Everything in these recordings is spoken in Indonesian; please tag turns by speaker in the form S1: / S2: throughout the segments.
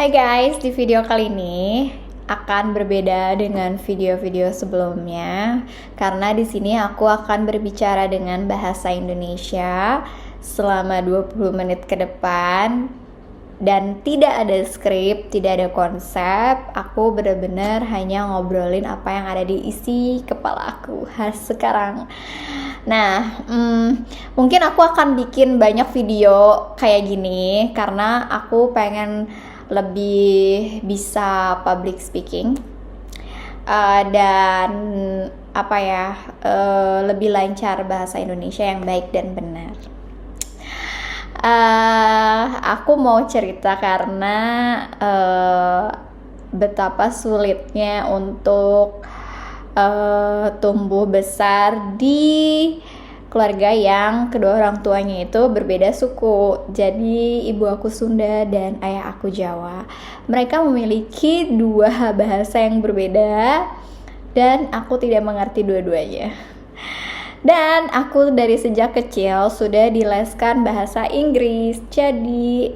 S1: Hai guys, di video kali ini akan berbeda dengan video-video sebelumnya karena di sini aku akan berbicara dengan bahasa Indonesia selama 20 menit ke depan dan tidak ada skrip, tidak ada konsep. Aku benar-benar hanya ngobrolin apa yang ada di isi kepala aku sekarang. Nah, mungkin aku akan bikin banyak video kayak gini karena aku pengen lebih bisa public speaking dan lebih lancar bahasa Indonesia yang baik dan benar. Aku mau cerita karena betapa sulitnya untuk tumbuh besar di keluarga yang kedua orang tuanya itu berbeda suku. Jadi ibu aku Sunda dan ayah aku Jawa. Mereka memiliki dua bahasa yang berbeda dan aku tidak mengerti dua-duanya. Dan aku dari sejak kecil sudah dileskan bahasa Inggris. Jadi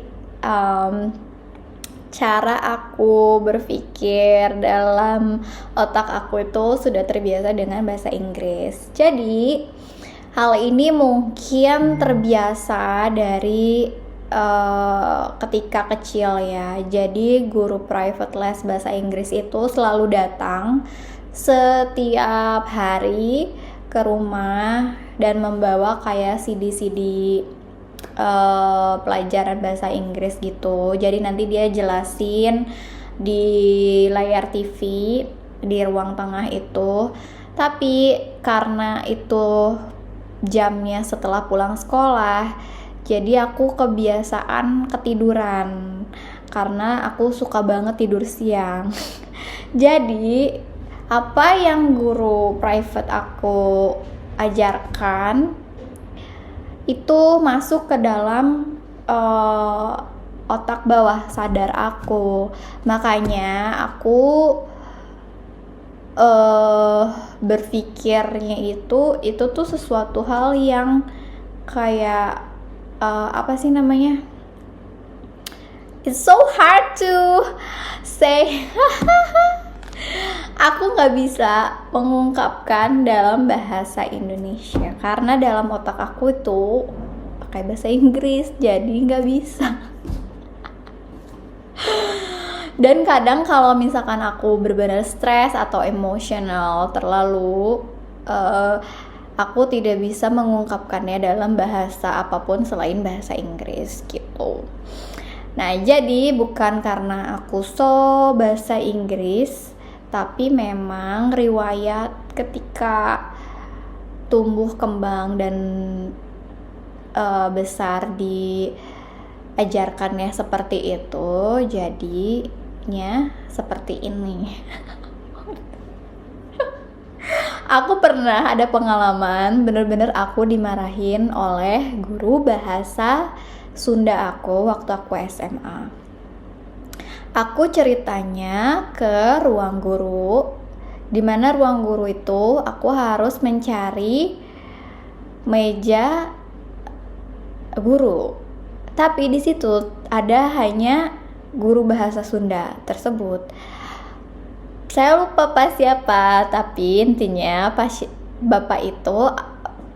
S1: cara aku berpikir dalam otak aku itu sudah terbiasa dengan bahasa Inggris. Jadi hal ini mungkin terbiasa dari ketika kecil ya. Jadi guru private les bahasa Inggris itu selalu datang setiap hari ke rumah dan membawa kayak CD-CD pelajaran bahasa Inggris gitu. Jadi nanti dia jelasin di layar TV di ruang tengah itu. Tapi karena itu jamnya setelah pulang sekolah, jadi aku kebiasaan ketiduran karena aku suka banget tidur siang. Jadi apa yang guru private aku ajarkan itu masuk ke dalam otak bawah sadar aku. Makanya aku berpikirnya itu tuh sesuatu hal yang kayak it's so hard to say. Aku gak bisa mengungkapkan dalam bahasa Indonesia karena dalam otak aku itu pakai bahasa Inggris, jadi gak bisa. Dan kadang kalau misalkan aku benar-benar stres atau emosional terlalu, aku tidak bisa mengungkapkannya dalam bahasa apapun selain bahasa Inggris gitu. Nah, jadi bukan karena aku bahasa Inggris, tapi memang riwayat ketika tumbuh kembang dan besar diajarkannya seperti itu, jadinya seperti ini. Aku pernah ada pengalaman bener-bener aku dimarahin oleh guru bahasa Sunda aku waktu aku SMA. Aku ceritanya ke ruang guru, di mana ruang guru itu aku harus mencari meja guru. Tapi di situ ada hanya guru bahasa Sunda tersebut. Saya lupa pas siapa, tapi intinya pas bapak itu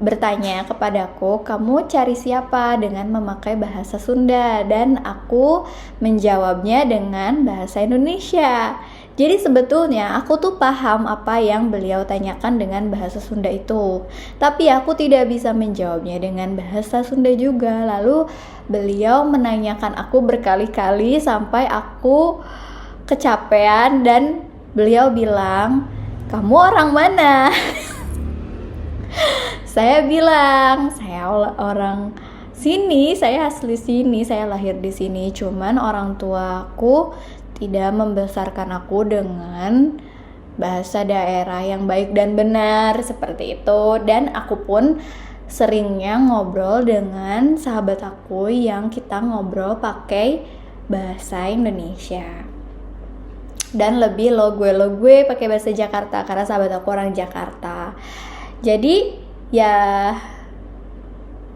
S1: bertanya kepadaku, kamu cari siapa, dengan memakai bahasa Sunda, dan aku menjawabnya dengan bahasa Indonesia. Jadi sebetulnya aku tuh paham apa yang beliau tanyakan dengan bahasa Sunda itu, tapi aku tidak bisa menjawabnya dengan bahasa Sunda juga. Lalu beliau menanyakan aku berkali-kali sampai aku kecapean dan beliau bilang, kamu orang mana? Saya bilang, saya orang sini, saya asli sini, saya lahir di sini. Cuman orang tuaku tidak membesarkan aku dengan bahasa daerah yang baik dan benar seperti itu. Dan aku pun seringnya ngobrol dengan sahabat aku yang kita ngobrol pakai bahasa Indonesia. Dan lebih lo gue pakai bahasa Jakarta karena sahabat aku orang Jakarta. Jadi ya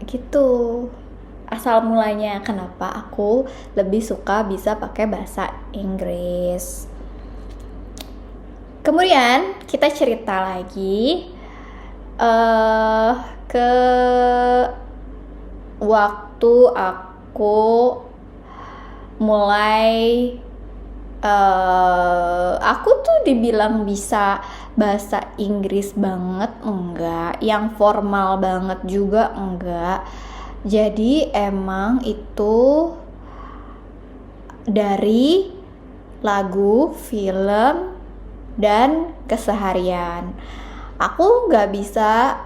S1: gitu. asal mulanya kenapa aku lebih suka bisa pakai bahasa Inggris. Kemudian kita cerita lagi ke waktu aku mulai aku tuh dibilang bisa bahasa Inggris banget enggak, yang formal banget juga enggak. Jadi emang itu dari lagu, film, dan keseharian. Aku nggak bisa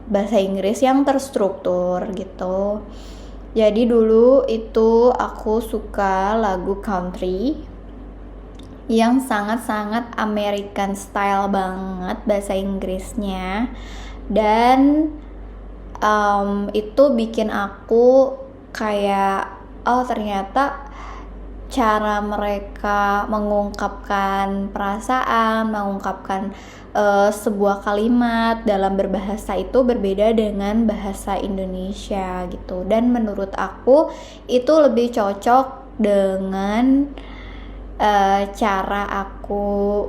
S1: bahasa Inggris yang terstruktur gitu. Jadi dulu itu aku suka lagu country yang sangat-sangat American style banget bahasa Inggrisnya, dan itu bikin aku kayak oh ternyata cara mereka mengungkapkan perasaan, mengungkapkan sebuah kalimat dalam berbahasa itu berbeda dengan bahasa Indonesia gitu. Dan menurut aku itu lebih cocok dengan cara aku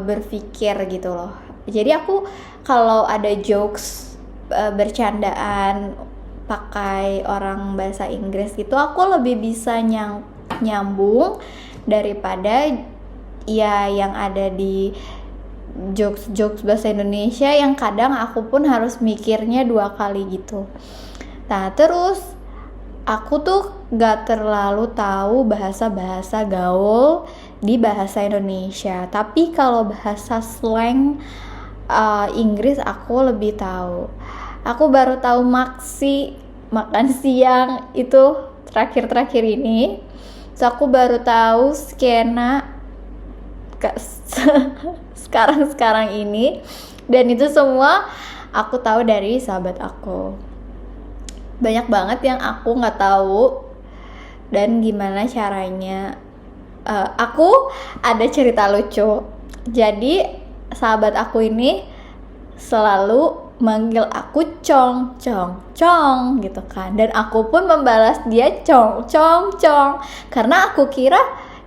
S1: berpikir gitu loh. Jadi aku kalau ada jokes bercandaan pakai orang bahasa Inggris gitu, aku lebih bisa nyambung daripada ya yang ada di jokes bahasa Indonesia yang kadang aku pun harus mikirnya 2 kali gitu. Nah terus aku tuh gak terlalu tahu bahasa-bahasa gaul di bahasa Indonesia, tapi kalau bahasa slang Inggris aku lebih tahu. Aku baru tahu maksi, makan siang itu terakhir-terakhir ini. So aku baru tahu skena sekarang ini, dan itu semua aku tahu dari sahabat aku. Banyak banget yang aku nggak tahu dan gimana caranya. Aku ada cerita lucu. Jadi sahabat aku ini selalu manggil aku cong gitu kan, dan aku pun membalas dia cong karena aku kira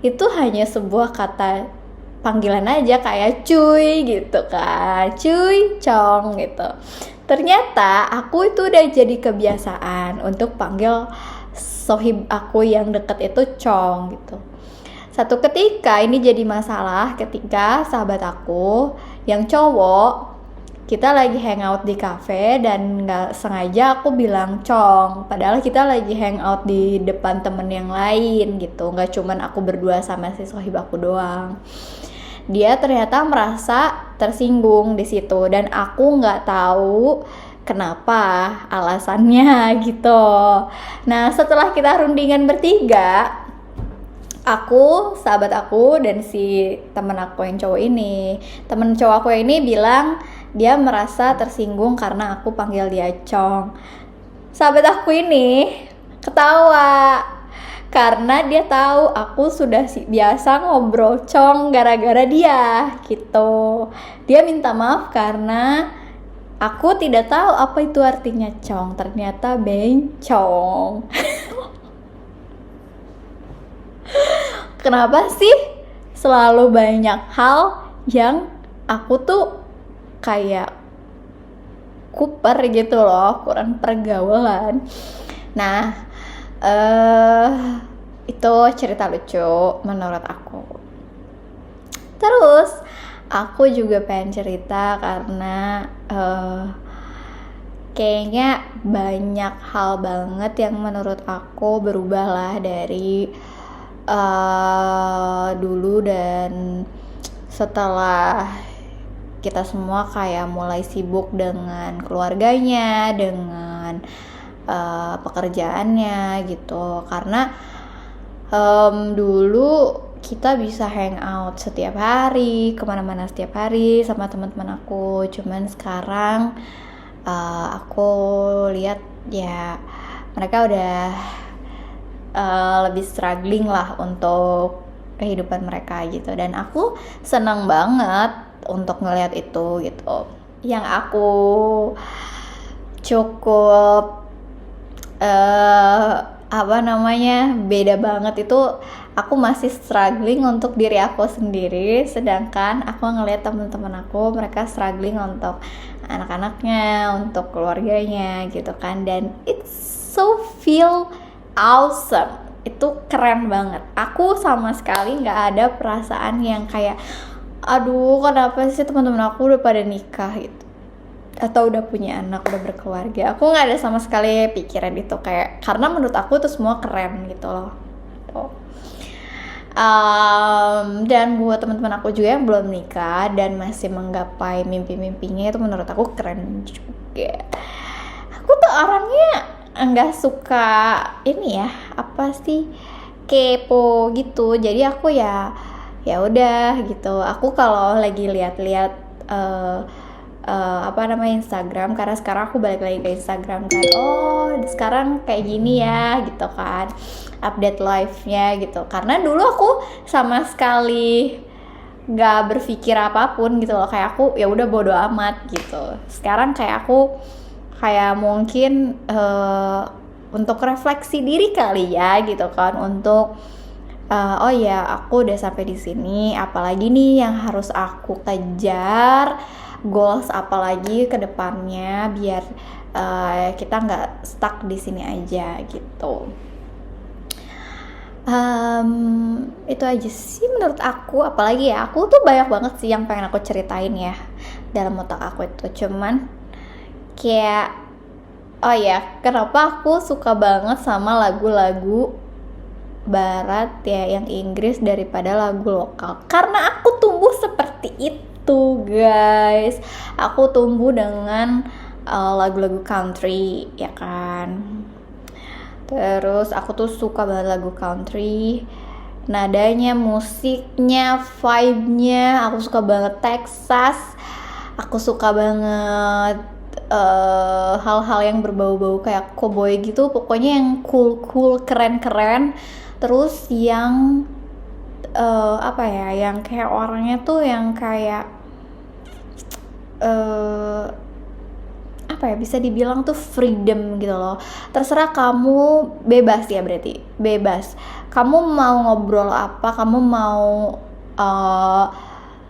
S1: itu hanya sebuah kata panggilan aja kayak cuy gitu kan, cuy cong gitu. Ternyata aku itu udah jadi kebiasaan untuk panggil sohib aku yang deket itu cong gitu. Satu ketika ini jadi masalah ketika sahabat aku yang cowok, kita lagi hangout di cafe dan nggak sengaja aku bilang cong, padahal kita lagi hangout di depan temen yang lain gitu, nggak cuman aku berdua sama si sohib aku doang. Dia ternyata merasa tersinggung di situ dan aku nggak tahu kenapa alasannya gitu. Nah setelah kita rundingan bertiga, aku, sahabat aku, dan si temen aku yang cowok ini, temen cowok aku ini bilang dia merasa tersinggung karena aku panggil dia cong. Sahabat aku ini ketawa karena dia tahu aku sudah biasa ngobrol cong gara-gara dia gitu. Dia minta maaf karena aku tidak tahu apa itu artinya cong, ternyata bencong. Kenapa sih selalu banyak hal yang aku tuh kayak kuper gitu loh, kurang pergaulan. Nah, itu cerita lucu menurut aku. Terus aku juga pengen cerita karena kayaknya banyak hal banget yang menurut aku berubah lah dari dulu dan setelah kita semua kayak mulai sibuk dengan keluarganya, dengan pekerjaannya gitu. Karena dulu kita bisa hangout setiap hari, kemana-mana setiap hari sama teman-teman aku. Cuman sekarang aku lihat ya mereka udah lebih struggling lah untuk kehidupan mereka gitu, dan aku senang banget untuk ngelihat itu gitu. Yang aku cukup eh apa namanya, beda banget. Itu aku masih struggling untuk diri aku sendiri, sedangkan aku ngelihat teman-teman aku, mereka struggling untuk anak-anaknya, untuk keluarganya gitu kan. Dan it's so feel awesome, itu keren banget. Aku sama sekali nggak ada perasaan yang kayak aduh kenapa sih teman-teman aku udah pada nikah gitu, atau udah punya anak, udah berkeluarga. Aku nggak ada sama sekali pikiran itu, kayak karena menurut aku itu semua keren gitu loh. Dan buat teman-teman aku juga yang belum nikah dan masih menggapai mimpi-mimpinya, itu menurut aku keren juga. Aku tuh orangnya nggak suka ini ya, apa sih, kepo gitu. Jadi aku ya udah gitu. Aku kalau lagi lihat-lihat apa namanya, Instagram, karena sekarang aku balik lagi ke Instagram kan, oh sekarang kayak gini ya gitu kan, update live-nya gitu. Karena dulu aku sama sekali nggak berpikir apapun gitu loh, kayak aku ya udah bodo amat gitu. Sekarang kayak aku kayak mungkin untuk refleksi diri kali ya gitu kan, untuk oh ya aku udah sampai di sini, apalagi nih yang harus aku kejar, goals apalagi ke depannya, biar kita nggak stuck di sini aja gitu. Itu aja sih menurut aku. Apalagi ya, aku tuh banyak banget sih yang pengen aku ceritain ya dalam otak aku itu. Cuman kayak oh ya, kenapa aku suka banget sama lagu-lagu barat ya, yang Inggris, daripada lagu lokal? Karena aku tumbuh seperti itu guys. Aku tumbuh dengan lagu-lagu country ya kan. Terus aku tuh suka banget lagu country, nadanya, musiknya, vibe-nya. Aku suka banget Texas. Aku suka banget hal-hal yang berbau-bau kayak cowboy gitu. Pokoknya yang cool, keren-keren. Terus yang apa ya, yang kayak orangnya tuh yang kayak apa ya, bisa dibilang tuh freedom gitu loh. Terserah kamu, bebas ya, berarti bebas. Kamu mau ngobrol apa, kamu mau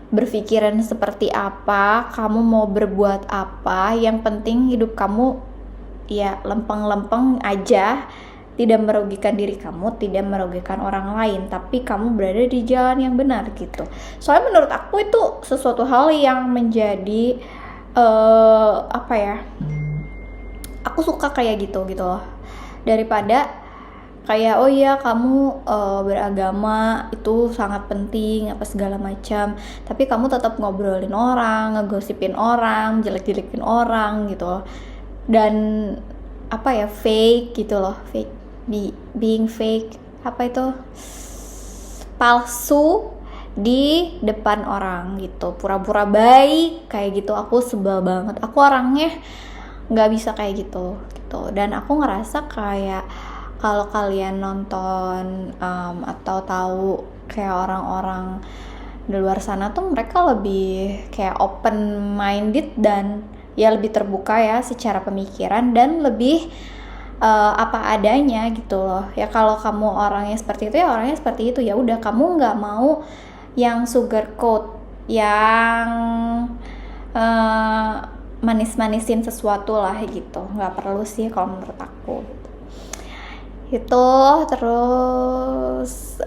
S1: berpikiran seperti apa, kamu mau berbuat apa, yang penting hidup kamu ya lempeng-lempeng aja, tidak merugikan diri kamu, tidak merugikan orang lain, tapi kamu berada di jalan yang benar gitu. Soalnya menurut aku itu sesuatu hal yang menjadi apa ya, aku suka kayak gitu loh, daripada kayak oh iya kamu beragama itu sangat penting apa segala macam, tapi kamu tetap ngobrolin orang, ngegosipin orang, jelek-jelekin orang gitu loh. Dan apa ya, fake gitu loh, being fake, apa itu, palsu di depan orang gitu, pura-pura baik kayak gitu. Aku sebel banget, aku orangnya nggak bisa kayak gitu. Dan aku ngerasa kayak kalau kalian nonton atau tahu kayak orang-orang di luar sana tuh, mereka lebih kayak open minded dan ya lebih terbuka ya secara pemikiran, dan lebih apa adanya gitu loh. Ya kalau kamu orangnya seperti itu ya orangnya seperti itu, ya udah, kamu nggak mau yang sugarcoat, yang manis-manisin sesuatu lah gitu, nggak perlu sih kalau menurut aku itu. Terus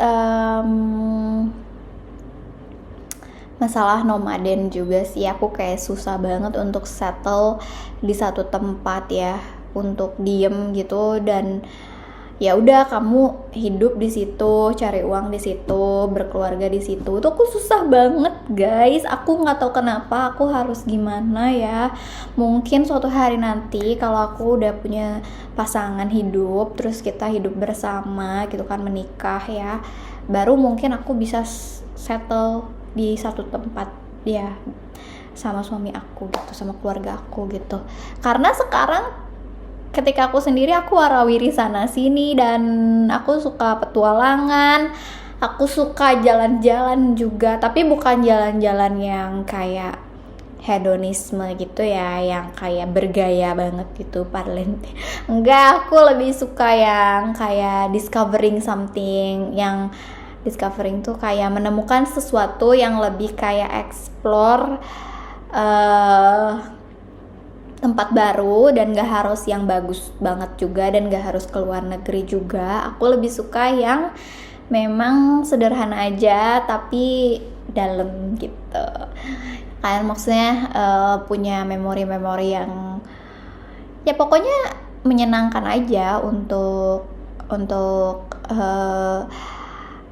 S1: masalah nomaden juga sih, aku kayak susah banget untuk settle di satu tempat ya, untuk diem gitu. Dan ya udah, kamu hidup di situ, cari uang di situ, berkeluarga di situ. Itu aku susah banget guys. Aku nggak tahu kenapa, aku harus gimana ya. Mungkin suatu hari nanti kalau aku udah punya pasangan hidup, terus kita hidup bersama gitu kan, menikah ya, baru mungkin aku bisa settle di satu tempat ya, sama suami aku gitu, sama keluarga aku gitu. Karena sekarang ketika aku sendiri, aku warawiri sana sini, dan aku suka petualangan, aku suka jalan-jalan juga, tapi bukan jalan-jalan yang kayak hedonisme gitu ya, yang kayak bergaya banget gitu parlen. Enggak, aku lebih suka yang kayak discovering something, yang discovering tuh kayak menemukan sesuatu yang lebih kayak explore tempat baru, dan gak harus yang bagus banget juga, dan gak harus ke luar negeri juga. Aku lebih suka yang memang sederhana aja tapi dalam gitu. Kayak maksudnya punya memori-memori yang ya pokoknya menyenangkan aja untuk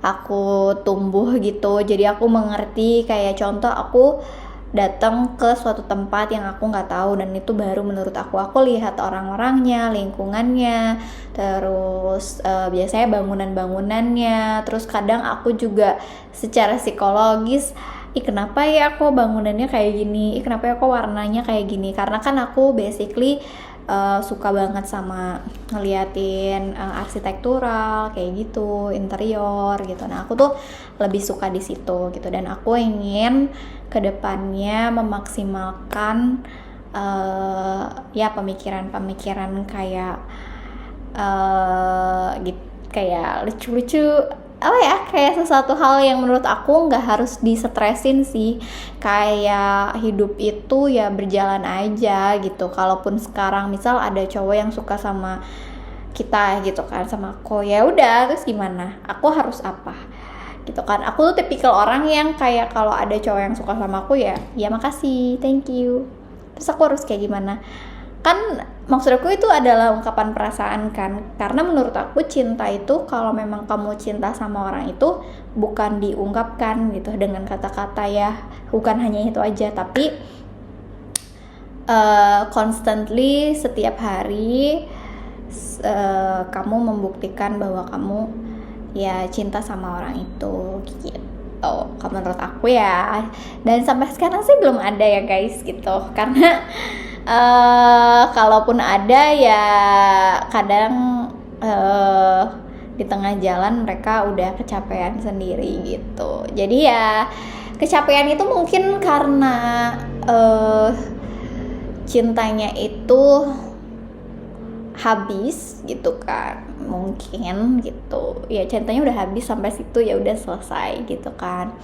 S1: aku tumbuh gitu. Jadi aku mengerti, kayak contoh aku datang ke suatu tempat yang aku nggak tahu, dan itu baru menurut aku lihat orang-orangnya, lingkungannya, terus biasanya bangunan-bangunannya, terus kadang aku juga secara psikologis, kenapa ya kok bangunannya kayak gini, kenapa ya kok warnanya kayak gini, karena kan aku basically suka banget sama ngeliatin arsitektural kayak gitu, interior gitu. Nah aku tuh lebih suka di situ gitu, dan aku ingin kedepannya memaksimalkan ya pemikiran kayak gitu, kayak lucu-lucu apa ya, kayak sesuatu hal yang menurut aku nggak harus disetresin sih, kayak hidup itu ya berjalan aja gitu. Kalaupun sekarang misal ada cowok yang suka sama kita gitu kan, sama aku, ya udah, terus gimana, aku harus apa gitu kan. Aku tuh tipikal orang yang kayak kalau ada cowok yang suka sama aku, ya makasih, thank you, terus aku harus kayak gimana kan. Maksud aku itu adalah ungkapan perasaan kan, karena menurut aku cinta itu kalau memang kamu cinta sama orang itu bukan diungkapkan gitu dengan kata-kata ya, bukan hanya itu aja, tapi constantly setiap hari kamu membuktikan bahwa kamu ya cinta sama orang itu gitu. Kalau menurut aku ya, dan sampai sekarang sih belum ada ya guys gitu, karena kalaupun ada ya kadang di tengah jalan mereka udah kecapean sendiri gitu. Jadi ya kecapean itu mungkin karena cintanya itu habis gitu kan, mungkin gitu ya, cintanya udah habis sampai situ, ya udah selesai gitu kan.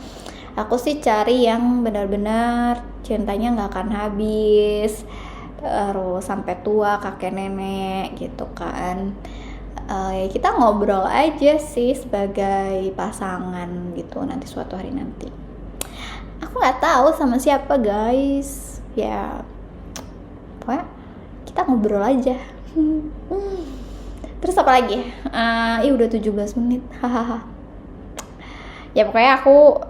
S1: Aku sih cari yang benar-benar cintanya nggak akan habis terus sampai tua, kakek nenek gitu kan. Ya kita ngobrol aja sih sebagai pasangan gitu nanti suatu hari nanti. Aku nggak tahu sama siapa guys, ya pokoknya kita ngobrol aja. Terus apa lagi? Udah 17 menit. Hahaha. Ya pokoknya aku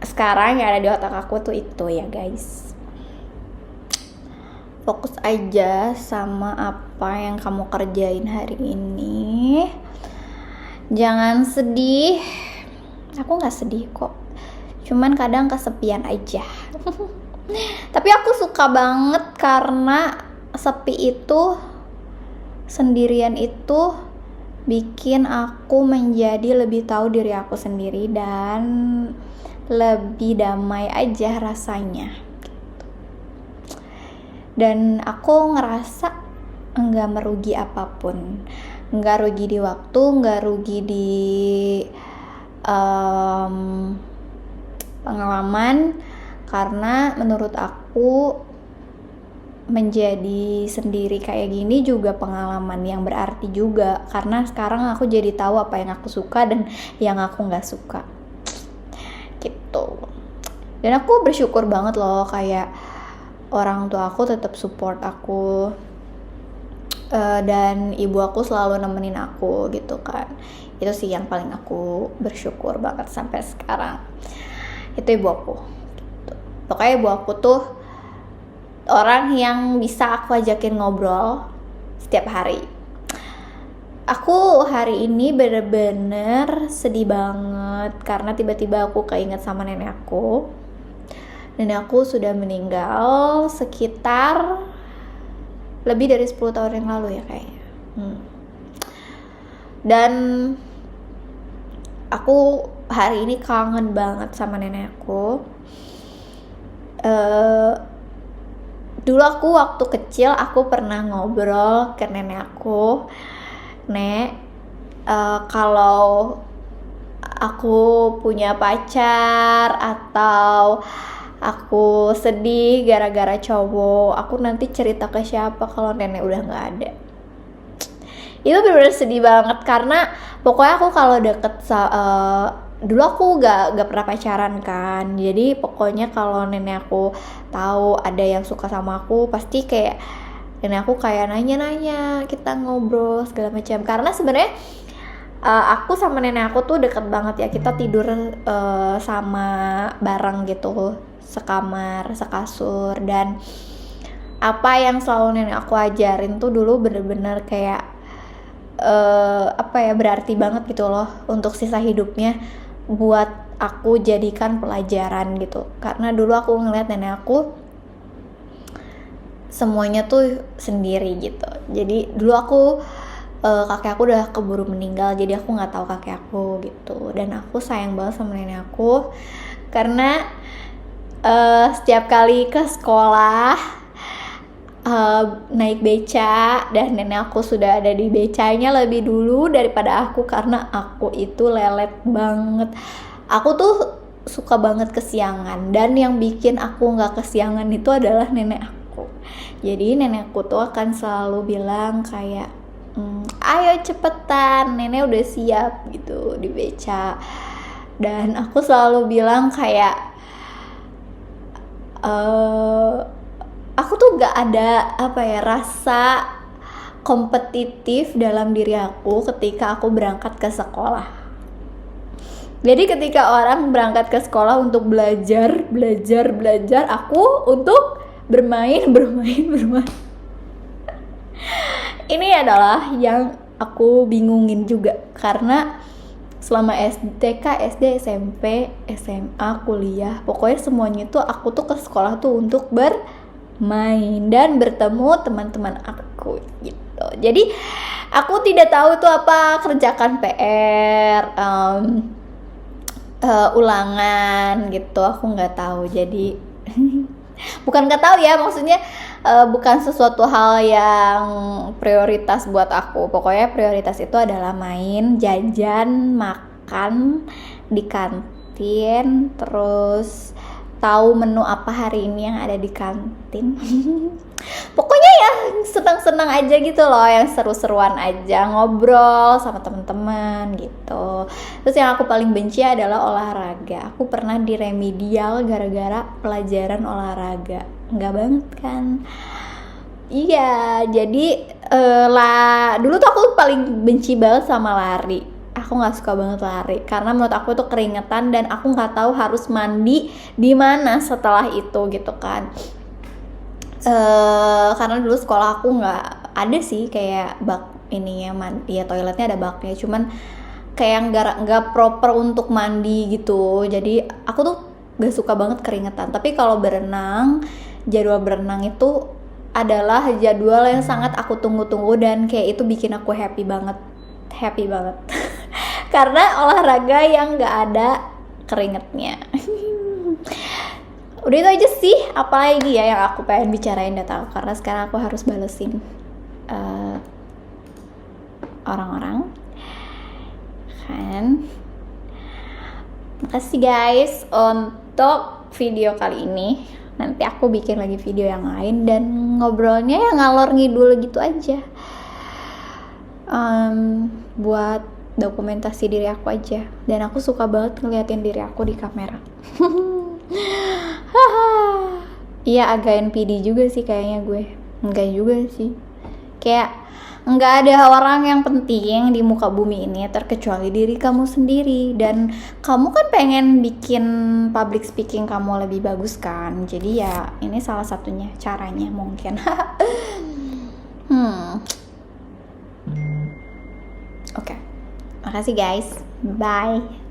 S1: sekarang yang ada di otak aku tuh itu ya guys. Fokus aja sama apa yang kamu kerjain hari ini. Jangan sedih. Aku gak sedih kok, cuman kadang kesepian aja. Tapi aku suka banget karena sepi itu, sendirian itu bikin aku menjadi lebih tahu diri aku sendiri dan lebih damai aja rasanya. Dan aku ngerasa nggak merugi apapun, nggak rugi di waktu, nggak rugi di pengalaman, karena menurut aku menjadi sendiri kayak gini juga pengalaman yang berarti juga, karena sekarang aku jadi tahu apa yang aku suka dan yang aku nggak suka gitu. Dan aku bersyukur banget loh, kayak orang tua aku tetap support aku, dan ibu aku selalu nemenin aku gitu kan. Itu sih yang paling aku bersyukur banget sampai sekarang, itu ibu aku gitu. Pokoknya ibu aku tuh orang yang bisa aku ajakin ngobrol setiap hari. Aku hari ini bener-bener sedih banget karena tiba-tiba aku keinget sama nenek aku. Nenek aku sudah meninggal sekitar lebih dari 10 tahun yang lalu ya kayaknya. Dan aku hari ini kangen banget sama nenek aku. eh, dulu aku waktu kecil aku pernah ngobrol ke nenek aku, Nek, kalau aku punya pacar atau aku sedih gara-gara cowok, aku nanti cerita ke siapa kalau nenek udah nggak ada. Itu bener-bener sedih banget karena pokoknya aku kalau dulu aku gak pernah pacaran kan, jadi pokoknya kalau nenek aku tahu ada yang suka sama aku pasti kayak nenek aku kayak nanya-nanya, kita ngobrol segala macam. Karena sebenarnya aku sama nenek aku tuh deket banget ya, kita tidur sama bareng gitu, sekamar, sekasur. Dan apa yang selalu nenek aku ajarin tuh dulu bener-bener kayak berarti banget gitu loh untuk sisa hidupnya, buat aku jadikan pelajaran gitu. Karena dulu aku ngeliat nenek aku semuanya tuh sendiri gitu. Jadi dulu aku kakek aku udah keburu meninggal, jadi aku nggak tahu kakek aku gitu. Dan aku sayang banget sama nenek aku karena setiap kali ke sekolah naik beca, dan nenek aku sudah ada di becanya lebih dulu daripada aku karena aku itu lelet banget. Aku tuh suka banget kesiangan, dan yang bikin aku nggak kesiangan itu adalah nenek aku. Jadi nenekku tuh akan selalu bilang kayak ayo cepetan, nenek udah siap gitu di beca. Dan aku selalu bilang kayak aku tuh gak ada rasa kompetitif dalam diri aku ketika aku berangkat ke sekolah. Jadi ketika orang berangkat ke sekolah untuk belajar, aku untuk bermain. Ini adalah yang aku bingungin juga, karena selama TK, SD, SMP, SMA, kuliah, pokoknya semuanya tuh aku tuh ke sekolah tuh untuk bermain dan bertemu teman-teman aku gitu. Jadi aku tidak tahu tuh apa kerjakan PR, ulangan gitu, aku nggak tahu. Jadi bukan nggak tahu ya, maksudnya bukan sesuatu hal yang prioritas buat aku. Pokoknya prioritas itu adalah main, jajan, makan di kantin, terus tahu menu apa hari ini yang ada di kantin. Pokoknya yang senang-senang aja gitu loh, yang seru-seruan aja, ngobrol sama teman-teman gitu. Terus yang aku paling benci adalah olahraga. Aku pernah di remedial gara-gara pelajaran olahraga. Enggak banget kan? Iya, jadi dulu tuh aku paling benci banget sama lari. Aku nggak suka banget lari karena menurut aku tuh keringetan, dan aku nggak tahu harus mandi di mana setelah itu gitu kan. Karena dulu sekolah aku nggak ada sih kayak bak ininya, ya toiletnya ada baknya, cuman kayak nggak proper untuk mandi gitu. Jadi aku tuh gak suka banget keringetan. Tapi kalau berenang, jadwal berenang itu adalah jadwal yang sangat aku tunggu-tunggu, dan kayak itu bikin aku happy banget karena olahraga yang nggak ada keringetnya. Udah itu aja sih, apalagi ya yang aku pengen bicarain, udah tahu karena sekarang aku harus balesin orang-orang kan. Makasih guys untuk video kali ini. Nanti aku bikin lagi video yang lain, dan ngobrolnya ya ngalor ngidul gitu aja, buat dokumentasi diri aku aja. Dan aku suka banget ngeliatin diri aku di kamera. Iya, agak NPD juga sih kayaknya gue. Enggak juga sih, kayak enggak ada orang yang penting di muka bumi ini terkecuali diri kamu sendiri. Dan kamu kan pengen bikin public speaking kamu lebih bagus kan. Jadi ya ini salah satunya caranya mungkin. Oke. Makasih guys. Bye.